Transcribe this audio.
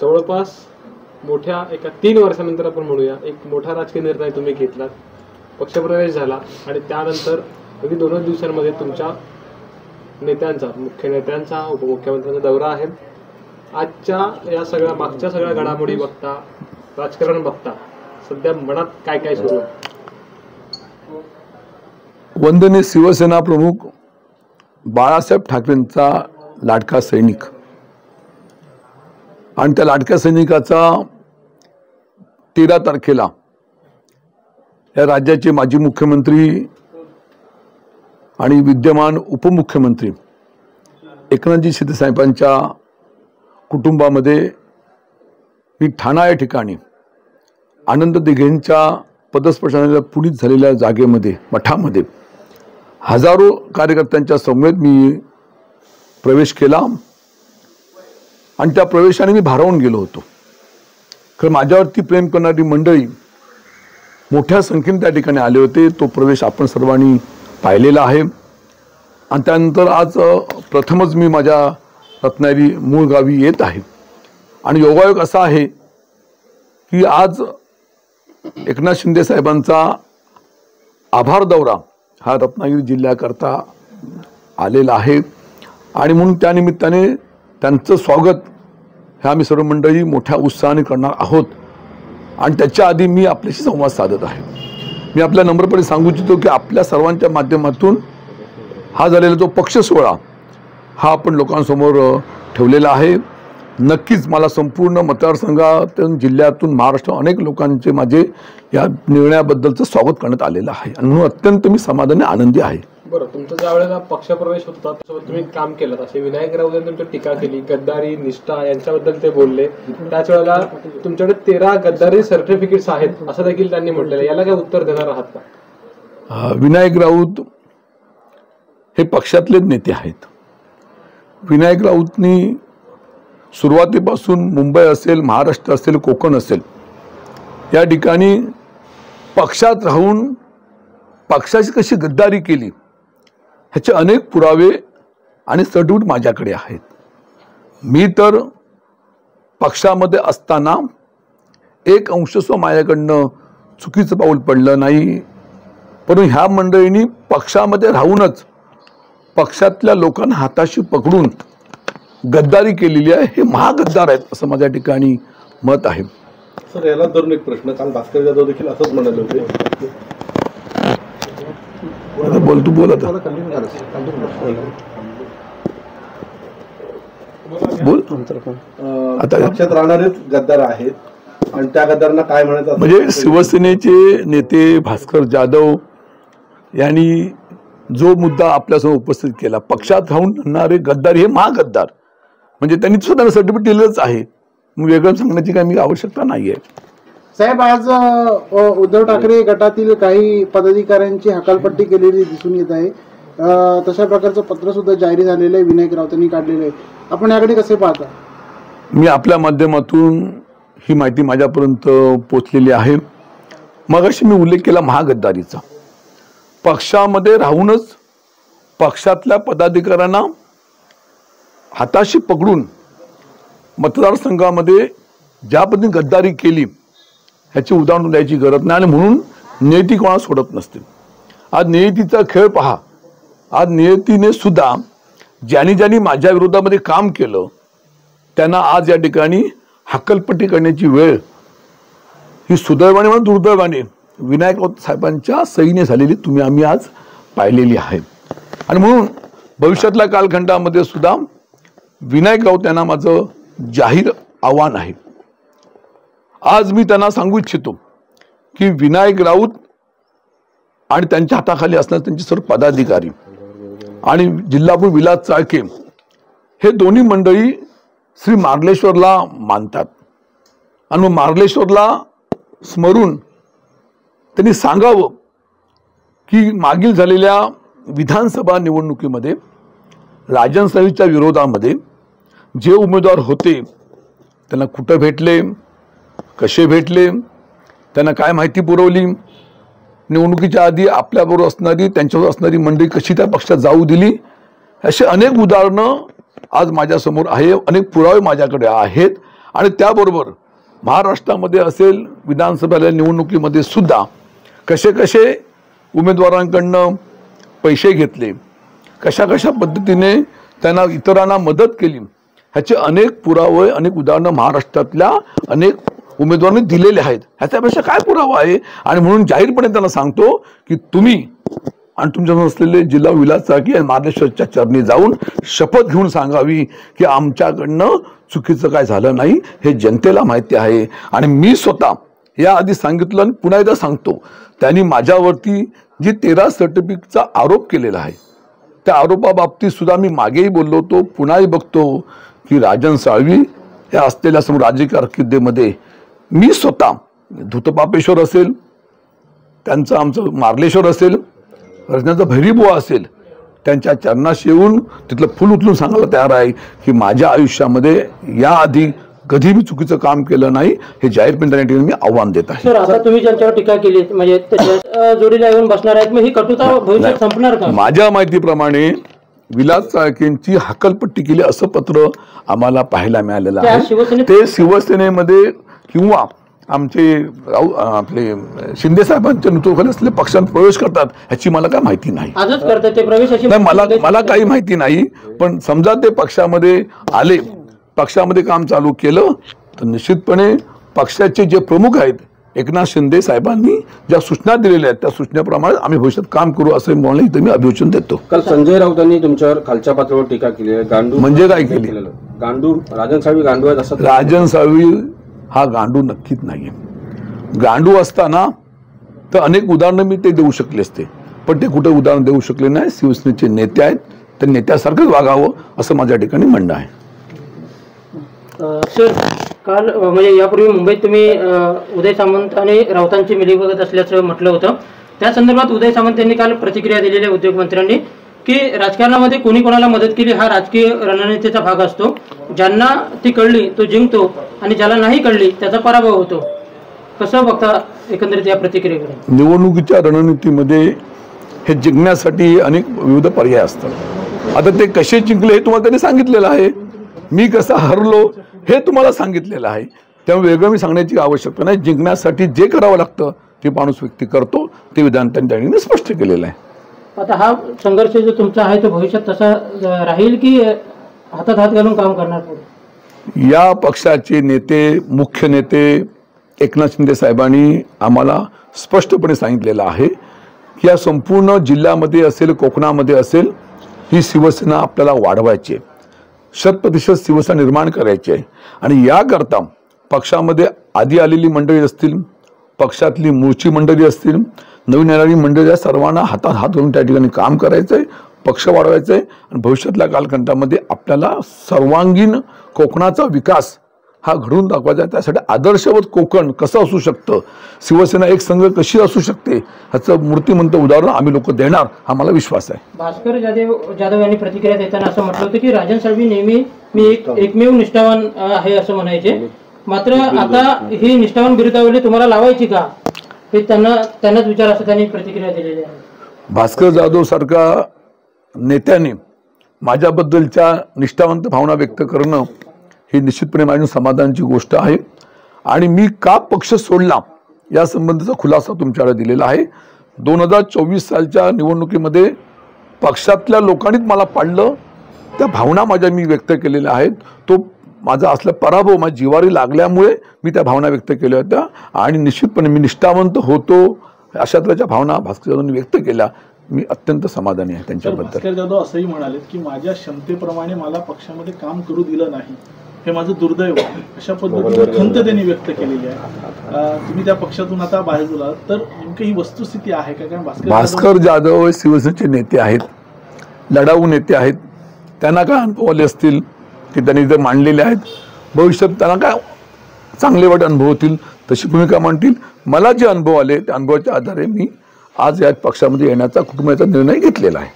जवळपास मोठ्या एका 3 वर्षानंतर आपण म्हणूया एक मोठा राजकीय निर्णय तुम्ही घेतलात, पक्षप्रवेश झाला आणि त्यानंतर अगदी 2 दिवसांमध्ये तुमच्या नेत्यांचा, मुख्य नेत्यांचा, उपमुख्यमंत्र्यांचा दौरा आहे. आजच्या या सगळ्या मागच्या सगळ्या घडामोडी बघता, राजकारण बघता सध्या मनात काय काय सुरू आहे? वंदनीय शिवसेना प्रमुख बाळासाहेब ठाकरेंचा लाडका सैनिक आणि त्या लाडक्या सैनिकाचा 13 तारखेला या राज्याचे माजी मुख्यमंत्री आणि विद्यमान उपमुख्यमंत्री एकनाथजी शिंदे साहेबांच्या कुटुंबामध्ये मी ठाणा या ठिकाणी आनंद दिघेंच्या पदस्पर्शाला पुढील झालेल्या जागेमध्ये मठामध्ये हजारो कार्यकर्त्यांच्या समवेत मी प्रवेश केला आणि त्या प्रवेशाने मी भारावून गेलो होतो. खरं माझ्यावरती प्रेम करणारी मंडळी मोठ्या संख्येने त्या ठिकाणी आले होते. तो प्रवेश आपण सर्वांनी पाहिलेला आहे आणि त्यानंतर आज प्रथमच मी माझ्या रत्नागिरी मूळ गावी येत आहे आणि योगायोग असा आहे की आज एकनाथ शिंदे साहेबांचा आभार दौरा हा रत्नागिरी जिल्ह्याकरता आलेला आहे आणि म्हणून त्यानिमित्ताने त्यांचं स्वागत हे आम्ही सर्व मंडळी मोठ्या उत्साहाने करणार आहोत आणि त्याच्या आधी मी आपल्याशी संवाद साधत आहे. मी आपल्या नम्रपणे सांगू इच्छितो की आपल्या सर्वांच्या माध्यमातून हा झालेला जो पक्ष सोहळा हा आपण लोकांसमोर ठेवलेला आहे. नक्कीच मला संपूर्ण मतदारसंघातून, जिल्ह्यातून, महाराष्ट्र अनेक लोकांचे माझे या निर्णयाबद्दलचं स्वागत करण्यात आलेलं आहे आणि म्हणून अत्यंत मी समाधानी आनंदी आहे. बरं, तुमचा ज्या वेळेला पक्षप्रवेश होता त्यासोबत तुम्ही काम केलं, असे विनायक राऊत यांनी तुमची टीका केली, गद्दारी, निष्ठा यांच्याबद्दल ते बोलले. त्याच वेळेला तुमच्याकडे 13 गद्दारी सर्टिफिकेट्स आहेत असं देखील त्यांनी म्हटलेलं. याला काय उत्तर देणार आहात का? विनायक राऊत हे पक्षातलेच नेते आहेत. विनायक राऊतनी सुरुवातीपासून मुंबई असेल, महाराष्ट्र असेल, कोकण असेल या ठिकाणी पक्षात राहून पक्षाची कशी गद्दारी केली ह्याचे अनेक पुरावे आणि सर्टिफिकेट माझ्याकडे आहेत. मी तर पक्षामध्ये असताना एक अंशस्व माझ्याकडनं चुकीचं पाऊल पडलं नाही, परंतु ह्या मंडळींनी पक्षामध्ये राहूनच पक्षातल्या लोकांना हाताशी पकडून गद्दारी केलेली आहे. हे महागद्दार आहेत असं माझ्या ठिकाणी मत आहे. सर, याला धरून एक प्रश्न, काल भास्कर जाधव देखील असंच म्हणाले होते. बोल, तू बोल आता. बोल. आता पक्षात राहणारेच गद्दार आहेत आणि त्या गद्दारांना काय म्हणायचं? म्हणजे शिवसेनेचे नेते भास्कर जाधव यांनी जो मुद्दा आपल्यासमोर उपस्थित केला, पक्षात राहून राहणारे गद्दार हे महागद्दार, म्हणजे त्यांनी स्वतःला सर्टिफिकेट दिलेलंच आहे. वेगळं सांगण्याची काही मी आवश्यकता नाही आहे. साहेब, आज उद्धव ठाकरे गटातील काही पदाधिकाऱ्यांची हकालपट्टी केलेली दिसून येत आहे. तशा प्रकारचं पत्र सुद्धा जारी झालेलं आहे, विनायक राऊतांनी काढलेलं आहे. आपण याकडे कसे पाहता? मी आपल्या माध्यमातून ही माहिती माझ्यापर्यंत पोचलेली आहे. मगाशी मी उल्लेख केला महागद्दारीचा. पक्षामध्ये राहूनच पक्षातल्या पदाधिकाऱ्यांना हाताशी पकडून मतदारसंघामध्ये ज्या पद्धतीने गद्दारी केली ह्याची उदाहरण द्यायची गरज नाही आणि म्हणून नियती कोणाला सोडत नसते. आज नियतीचा खेळ पहा. आज नियतीने सुद्धा ज्यांनी माझ्या विरोधामध्ये काम केलं त्यांना आज या ठिकाणी हक्कलपट्टी करण्याची वेळ ही सुदैवाने म्हणून दुर्दैवाने विनायक राऊत साहेबांच्या सहीने झालेली आम्ही आज पाहिलेली आहे. आणि म्हणून भविष्यातल्या कालखंडामध्ये सुद्धा विनायक राऊत यांना माझं जाहीर आव्हान आहे. आज मी त्यांना सांगू इच्छितो की विनायक राऊत आणि त्यांच्या हाताखाली असणारे त्यांचे सर्व पदाधिकारी आणि जिल्हाप्रमुख विलास चाळके हे दोन्ही मंडळी श्री मार्लेश्वरला मानतात आणि मार्लेश्वरला स्मरून त्यांनी सांगावं की मागील झालेल्या विधानसभा निवडणुकीमध्ये राजन साहेबांच्या विरोधामध्ये जे उमेदवार होते त्यांना कुठं भेटले, कसे भेटले, त्यांना काय माहिती पुरवली, निवडणुकीच्या आधी आपल्याबरोबर असणारी, त्यांच्याबरोबर असणारी मंडळी कशी त्या पक्षात जाऊ दिली, असे अनेक उदाहरणं आज माझ्यासमोर आहे, अनेक पुरावे माझ्याकडे आहेत आणि त्याबरोबर महाराष्ट्रामध्ये असेल विधानसभेच्या निवडणुकीमध्ये सुद्धा कसे कसे उमेदवारांकडनं पैसे घेतले, कशा कशा पद्धतीने त्यांना इतरांना मदत केली, ह्याचे अनेक पुरावे, अनेक उदाहरणं महाराष्ट्रातल्या अनेक उमेदवारांनी दिलेले आहेत. ह्याच्यापेक्षा काय पुरावा आहे? आणि म्हणून जाहीरपणे त्यांना सांगतो की तुम्ही आणि तुमच्या असलेले जिल्हा विलास चाळके आणि मार्लेश्वरच्या चरणी जाऊन शपथ घेऊन सांगावी की आमच्याकडनं चुकीचं काय झालं नाही, हे जनतेला माहिती आहे. आणि मी स्वतः याआधी सांगितलं आणि पुन्हा एकदा सांगतो, त्यांनी माझ्यावरती जी 13 सर्टिफिकेटचा आरोप केलेला आहे, त्या आरोपाबाबतीत सुद्धा मी मागेही बोललो होतो, पुन्हाही बघतो की राजन साळवी या असलेल्या समोर राजकीय कारकिर्दीमध्ये मी स्वतः धुतपापेश्वर असेल, त्यांचं आमचं मार्लेश्वर असेल, रचनाचा भैरीबुवा असेल, त्यांच्या चरणाशी येऊन तिथलं फुल उचलून सांगायला तयार आहे की माझ्या आयुष्यामध्ये याआधी कधी मी चुकीचं काम केलं नाही, हे जाहीरपणे त्या ठिकाणी मी आव्हान देत आहे. सर, आता तुम्ही ज्यांच्यावर टीका केली म्हणजे त्याच्या जोडीला येऊन बसणार आहेत, मग ही कटुता भविष्यात संपणार का? माझ्या माहितीप्रमाणे विलास चाळकेंची हकालपट्टी केली असं पत्र आम्हाला पाहायला मिळालेलं आहे. ते शिवसेनेमध्ये किंवा आमचे आपले शिंदे साहेबांच्या नेतृत्वाखाली असलेले पक्षात प्रवेश करतात ह्याची मला काय माहिती नाही. आजच करतात ते प्रवेश? मला काही माहिती नाही, पण समजा ते पक्षामध्ये आले, पक्षामध्ये काम चालू केलं, तर निश्चितपणे पक्षाचे जे प्रमुख आहेत एकनाथ शिंदे साहेबांनी ज्या सूचना दिलेल्या आहेत त्या सूचनेप्रमाणे आम्ही भविष्यात काम करू असं म्हणून इथे मी अभिवचन देतो. काल संजय राऊतांनी तुमच्यावर खालच्या पातळीवर टीका केली आहे. गांडू म्हणजे काय केली? गांडू राजन साळवी गांडू आहेत असं? राजन साळवी हा गांडू नक्कीच नाहीये. गांडू असताना तर अनेक उदाहरणं मी ते देऊ शकले असते, पण ते कुठे उदाहरण देऊ शकले नाही. शिवसेनेचे नेते आहेत, त्या नेत्यासारखंच वागावं असं माझ्या ठिकाणी म्हणणं आहे. सर, काल म्हणजे यापूर्वी मुंबईत तुम्ही उदय सामंत आणि राऊतांची मिलीभगत असल्याचं म्हटलं होतं. त्या संदर्भात उदय सामंत यांनी काल प्रतिक्रिया दिलेल्या उद्योगमंत्र्यांनी की राजकारणामध्ये कोणी कोणाला मदत केली हा राजकीय रणनीतीचा भाग असतो, ज्यांना ती कळली तो जिंकतो आणि ज्याला नाही कळली त्याचा पराभव होतो. कसं बघता एकंदरीत या प्रतिक्रियेकडे? निवडणुकीच्या रणनीतीमध्ये हे जिंकण्यासाठी अनेक विविध पर्याय असतात. आता ते कसे जिंकले हे तुम्हाला त्यांनी सांगितलेलं आहे, मी कसा हरलो हे तुम्हाला सांगितलेलं आहे, त्यामुळे वेगळं मी सांगण्याची आवश्यकता नाही. जिंकण्यासाठी जे करावं लागतं ते माणूस व्यक्ती करतो, ते विधान त्यांनी स्पष्ट केलेलं आहे. आता हा संघर्ष जो तुमचा आहे तो भविष्यात तसा राहील की हातात हात घालून काम करणार पुढे? या पक्षाचे नेते, मुख्य नेते एकनाथ शिंदे साहेबांनी आम्हाला स्पष्टपणे सांगितलेलं आहे की या संपूर्ण जिल्ह्यामध्ये असेल, कोकणामध्ये असेल, ही शिवसेना आपल्याला वाढवायची आहे, 100% शिवसेना निर्माण करायची आहे. आणि याकरता पक्षामध्ये आधी आलेली मंडळी असतील, पक्षातली मूळची मंडळी असतील, नवीन येणारी मंडळी, सर्वांना हातात हात घालून त्या ठिकाणी काम करायचं आहे, पक्ष वाढवायचं आहे. आणि भविष्यातल्या कालखंडामध्ये आपल्याला सर्वांगीण कोकणाचा विकास हा घडवून दाखवायचा आहे. त्यासाठी आदर्शवत कोकण कसं असू शकतं, शिवसेना एक संघ कशी असू शकते ह्याचं मूर्तिमंत उदाहरण आम्ही लोक देणार, हा मला विश्वास आहे. भास्कर जाधव यांनी प्रतिक्रिया देताना असं म्हटलं होतं की राजन साळवी नेहमी मी एकमेव निष्ठावान आहे असं म्हणायचे, मात्र आता ही निष्ठावान बिरुदावली तुम्हाला लावायची का हे त्यांनाच विचार असं त्यांनी प्रतिक्रिया दिलेली आहे. भास्कर जाधव सारखा नेत्याने माझ्याबद्दलच्या निष्ठावंत भावना व्यक्त करणं ही निश्चितपणे माझ्या समाधानाची गोष्ट आहे. आणि मी का पक्ष सोडला या संबंधीचा खुलासा तुमच्याकडे दिलेला आहे. 2024 सालच्या निवडणुकीमध्ये पक्षातल्या लोकांनीच मला पाडलं, त्या भावना माझ्या मी व्यक्त केलेल्या आहेत. तो माझा असला पराभव माझ्या जिवारी लागल्यामुळे मी त्या भावना व्यक्त केल्या होत्या आणि निश्चितपणे मी निष्ठावंत होतो अशा तऱ्हेच्या भावना भास्कर जाधवांनी व्यक्त केल्या. मी अत्यंत समाधानी आहे त्यांच्याबद्दल. भास्कर जाधव असंही म्हणाले की माझ्या क्षमतेप्रमाणे मला पक्षामध्ये काम करू दिलं नाही, हे माझं दुर्दैव आहे, अशा पद्धतीने खंत त्यांनी व्यक्त केलेली आहे. तुम्ही त्या पक्षातून आता बाहेर गेला तर नेमकं ही वस्तुस्थिती आहे का? कारण भास्कर जाधव हे शिवसेनेचे नेते आहेत, लढाऊ नेते आहेत, त्यांना काय अनुभव आले असतील की त्यांनी जे मांडलेले आहेत, भविष्यात त्यांना काय चांगले वाईट अनुभव होतील तशी भूमिका मांडतील. मला जे अनुभव आले त्या अनुभवाच्या आधारे मी आज या पक्षामध्ये येण्याचा कुटुंबाचा निर्णय घेतलेला आहे.